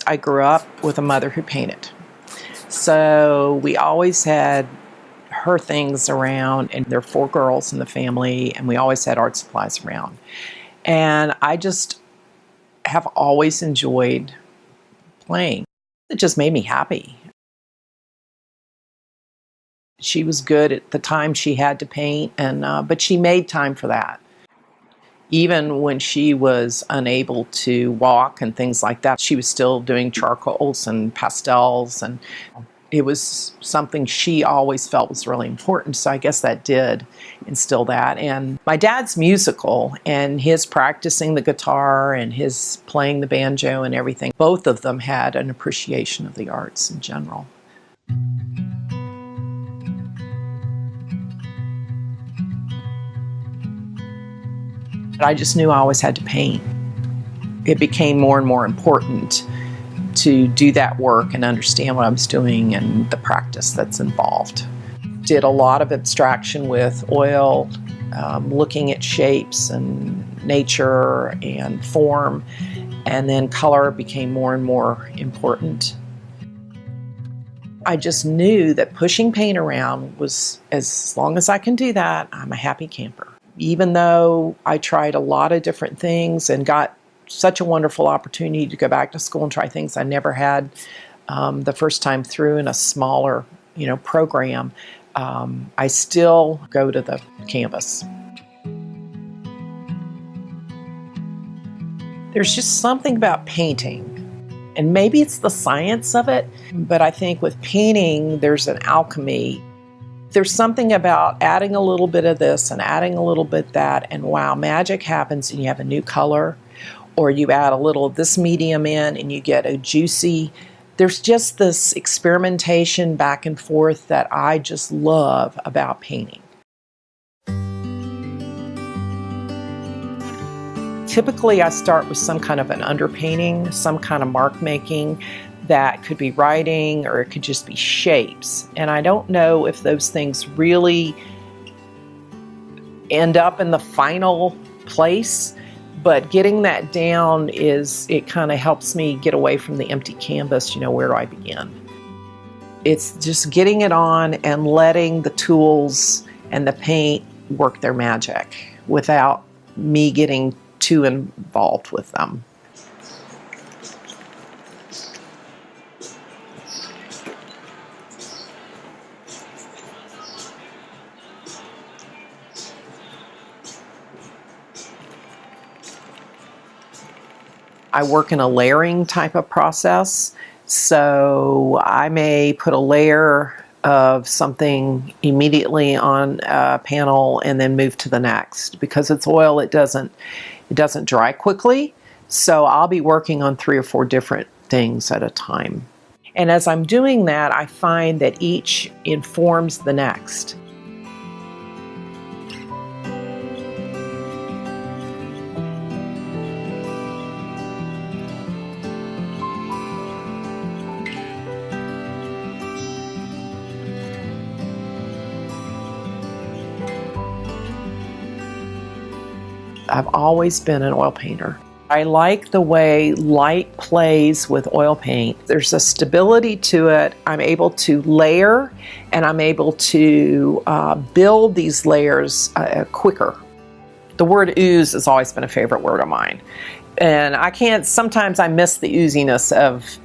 I grew up with a mother who painted. So we always had her things around, and there are 4 girls in the family, and we always had art supplies around. And I just have always enjoyed playing. It just made me happy. She was good at the time she had to paint, but she made time for that. Even when she was unable to walk and things like that, she was still doing charcoals and pastels, and it was something she always felt was really important. So I guess that did instill that. And my dad's musical, and his practicing the guitar and his playing the banjo and everything, both of them had an appreciation of the arts in general. I just knew I always had to paint. It became more and more important to do that work and understand what I was doing and the practice that's involved. Did a lot of abstraction with oil, looking at shapes and nature and form, and then color became more and more important. I just knew that pushing paint around was, as long as I can do that, I'm a happy camper. Even though I tried a lot of different things and got such a wonderful opportunity to go back to school and try things I never had the first time through in a smaller, program, I still go to the canvas. There's just something about painting, and maybe it's the science of it, but I think with painting there's an alchemy. There's something about adding a little bit of this and adding a little bit that, and wow, magic happens and you have a new color. Or you add a little of this medium in and you get a juicy. There's just this experimentation back and forth that I just love about painting. Typically I start with some kind of an underpainting, some kind of mark making. That could be writing, or it could just be shapes. And I don't know if those things really end up in the final place, but getting that down it kind of helps me get away from the empty canvas. Where do I begin? It's just getting it on and letting the tools and the paint work their magic without me getting too involved with them. I work in a layering type of process, so I may put a layer of something immediately on a panel and then move to the next. Because it's oil, it doesn't dry quickly, so I'll be working on 3 or 4 different things at a time. And as I'm doing that, I find that each informs the next. I've always been an oil painter. I like the way light plays with oil paint. There's a stability to it. I'm able to layer, and I'm able to build these layers quicker. The word ooze has always been a favorite word of mine. And sometimes I miss the ooziness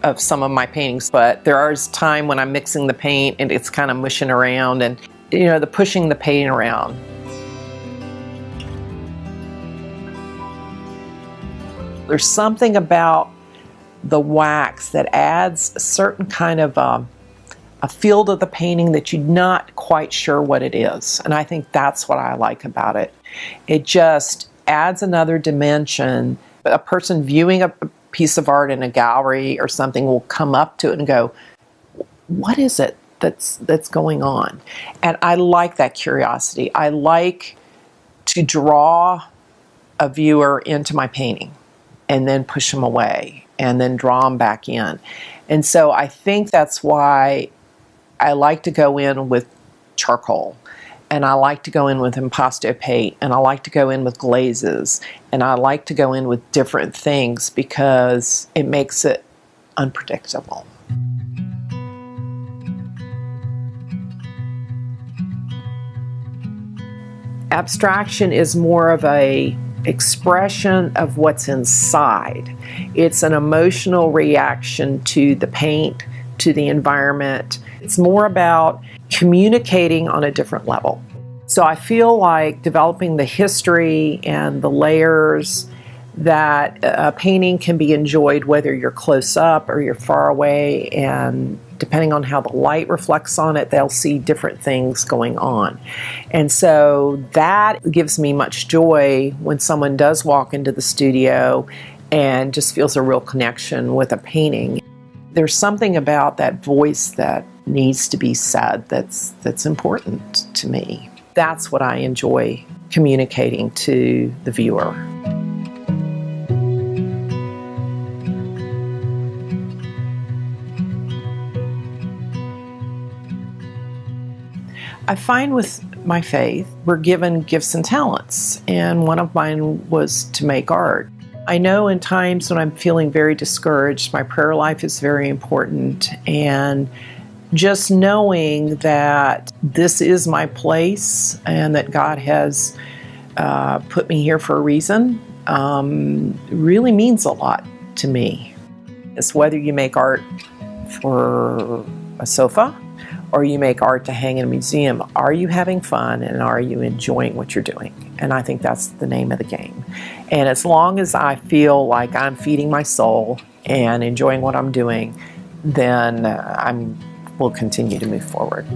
of some of my paintings, but there is time when I'm mixing the paint and it's kind of mushing around, and the pushing the paint around. There's something about the wax that adds a certain kind of a feel to the painting that you're not quite sure what it is. And I think that's what I like about it. It just adds another dimension. A person viewing a piece of art in a gallery or something will come up to it and go, what is it that's going on? And I like that curiosity. I like to draw a viewer into my painting and then push them away and then draw them back in. And so I think that's why I like to go in with charcoal, and I like to go in with impasto paint, and I like to go in with glazes, and I like to go in with different things because it makes it unpredictable. Abstraction is more of a expression of what's inside. It's an emotional reaction to the paint, to the environment. It's more about communicating on a different level. So I feel like developing the history and the layers, that a painting can be enjoyed whether you're close up or you're far away, and depending on how the light reflects on it, they'll see different things going on. And so that gives me much joy when someone does walk into the studio and just feels a real connection with a painting. There's something about that voice that needs to be said that's important to me. That's what I enjoy communicating to the viewer. I find with my faith, we're given gifts and talents, and one of mine was to make art. I know in times when I'm feeling very discouraged, my prayer life is very important, and just knowing that this is my place and that God has put me here for a reason really means a lot to me. It's whether you make art for a sofa or you make art to hang in a museum, are you having fun and are you enjoying what you're doing? And I think that's the name of the game. And as long as I feel like I'm feeding my soul and enjoying what I'm doing, then I will continue to move forward.